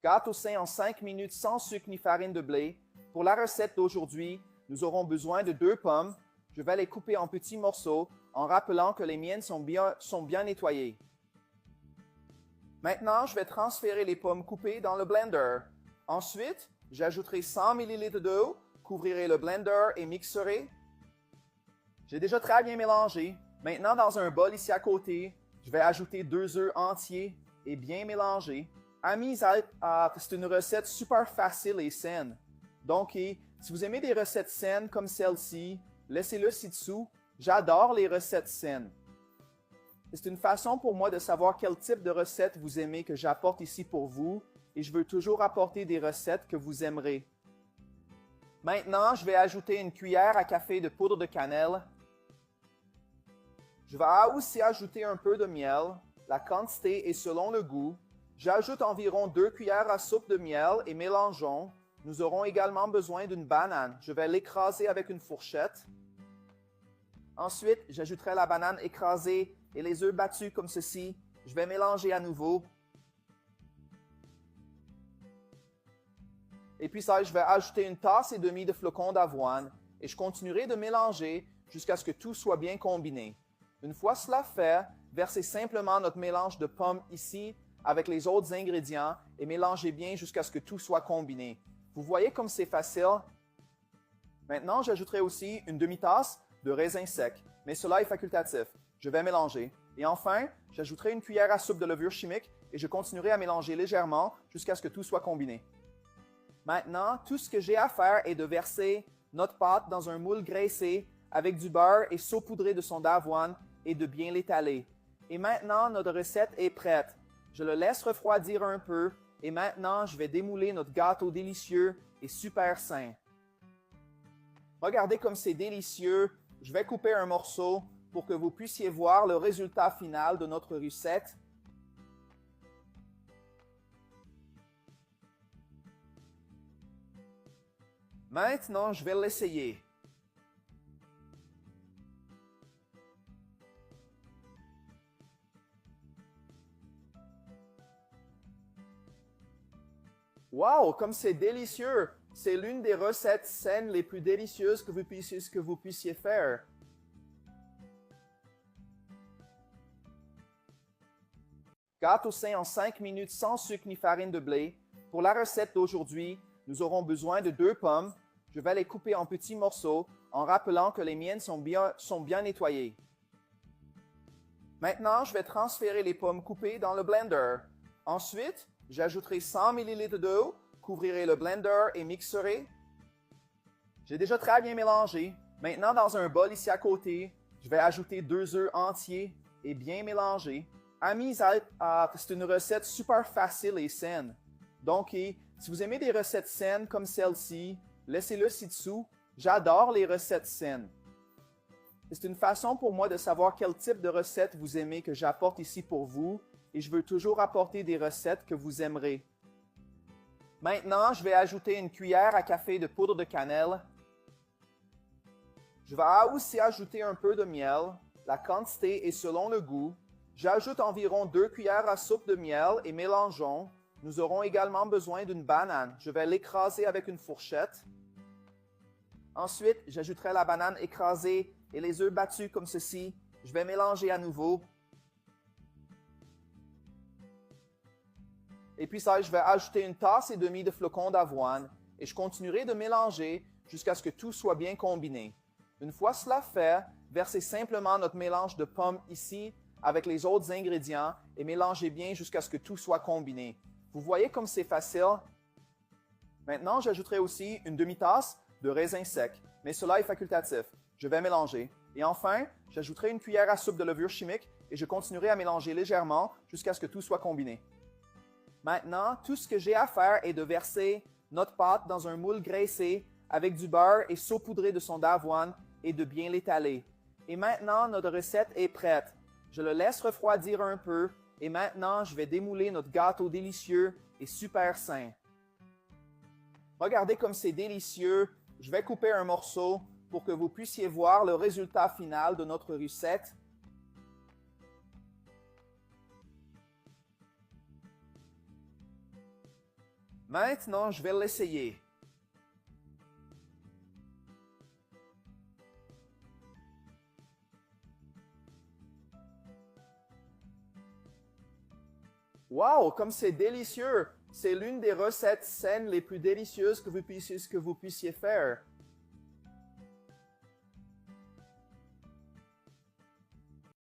Gâteau sain en 5 minutes sans sucre ni farine de blé. Pour la recette d'aujourd'hui, nous aurons besoin de 2 pommes. Je vais les couper en petits morceaux en rappelant que les miennes sont bien nettoyées. Maintenant, je vais transférer les pommes coupées dans le blender. Ensuite, j'ajouterai 100 ml d'eau, couvrirai le blender et mixerai. J'ai déjà très bien mélangé. Maintenant, dans un bol ici à côté, je vais ajouter 2 œufs entiers et bien mélangés. Amis, c'est une recette super facile et saine. Donc, si vous aimez des recettes saines comme celle-ci, laissez-le ci-dessous. J'adore les recettes saines. C'est une façon pour moi de savoir quel type de recette vous aimez que j'apporte ici pour vous et je veux toujours apporter des recettes que vous aimerez. Maintenant, je vais ajouter une cuillère à café de poudre de cannelle. Je vais aussi ajouter un peu de miel. La quantité est selon le goût. J'ajoute environ 2 cuillères à soupe de miel et mélangeons. Nous aurons également besoin d'une banane. Je vais l'écraser avec une fourchette. Ensuite, j'ajouterai la banane écrasée et les œufs battus comme ceci. Je vais mélanger à nouveau. Et puis ça, je vais ajouter une tasse et demie de flocons d'avoine et je continuerai de mélanger jusqu'à ce que tout soit bien combiné. Une fois cela fait, versez simplement notre mélange de pommes ici avec les autres ingrédients et mélangez bien jusqu'à ce que tout soit combiné. Vous voyez comme c'est facile? Maintenant, j'ajouterai aussi une demi-tasse de raisin sec, mais cela est facultatif. Je vais mélanger. Et enfin, j'ajouterai une cuillère à soupe de levure chimique et je continuerai à mélanger légèrement jusqu'à ce que tout soit combiné. Maintenant, tout ce que j'ai à faire est de verser notre pâte dans un moule graissé avec du beurre et saupoudré de son d'avoine et de bien l'étaler. Et maintenant, notre recette est prête. Je le laisse refroidir un peu et maintenant, je vais démouler notre gâteau délicieux et super sain. Regardez comme c'est délicieux. Je vais couper un morceau pour que vous puissiez voir le résultat final de notre recette. Maintenant, je vais l'essayer. Wow, comme c'est délicieux! C'est l'une des recettes saines les plus délicieuses que vous puissiez faire. Gâteau sain en 5 minutes sans sucre ni farine de blé. Pour la recette d'aujourd'hui, nous aurons besoin de 2 pommes. Je vais les couper en petits morceaux en rappelant que les miennes sont bien nettoyées. Maintenant, je vais transférer les pommes coupées dans le blender. Ensuite, j'ajouterai 100 ml d'eau, couvrirai le blender et mixerai. J'ai déjà très bien mélangé. Maintenant, dans un bol ici à côté, je vais ajouter 2 œufs entiers et bien mélangés. Amis, c'est une recette super facile et saine. Donc, si vous aimez des recettes saines comme celle-ci, laissez-le ci-dessous. J'adore les recettes saines. C'est une façon pour moi de savoir quel type de recette vous aimez que j'apporte ici pour vous et je veux toujours apporter des recettes que vous aimerez. Maintenant, je vais ajouter une cuillère à café de poudre de cannelle. Je vais aussi ajouter un peu de miel. La quantité est selon le goût. J'ajoute environ 2 cuillères à soupe de miel et mélangeons. Nous aurons également besoin d'une banane. Je vais l'écraser avec une fourchette. Ensuite, j'ajouterai la banane écrasée et les œufs battus comme ceci. Je vais mélanger à nouveau. Et puis ça, je vais ajouter une tasse et demie de flocons d'avoine et je continuerai de mélanger jusqu'à ce que tout soit bien combiné. Une fois cela fait, versez simplement notre mélange de pommes ici avec les autres ingrédients et mélangez bien jusqu'à ce que tout soit combiné. Vous voyez comme c'est facile? Maintenant, j'ajouterai aussi une demi-tasse de raisin sec, mais cela est facultatif. Je vais mélanger. Et enfin, j'ajouterai une cuillère à soupe de levure chimique et je continuerai à mélanger légèrement jusqu'à ce que tout soit combiné. Maintenant, tout ce que j'ai à faire est de verser notre pâte dans un moule graissé avec du beurre et saupoudré de son d'avoine et de bien l'étaler. Et maintenant, notre recette est prête. Je le laisse refroidir un peu et maintenant, je vais démouler notre gâteau délicieux et super sain. Regardez comme c'est délicieux. Je vais couper un morceau pour que vous puissiez voir le résultat final de notre recette. Maintenant, je vais l'essayer. Wow, comme c'est délicieux! C'est l'une des recettes saines les plus délicieuses que vous puissiez faire.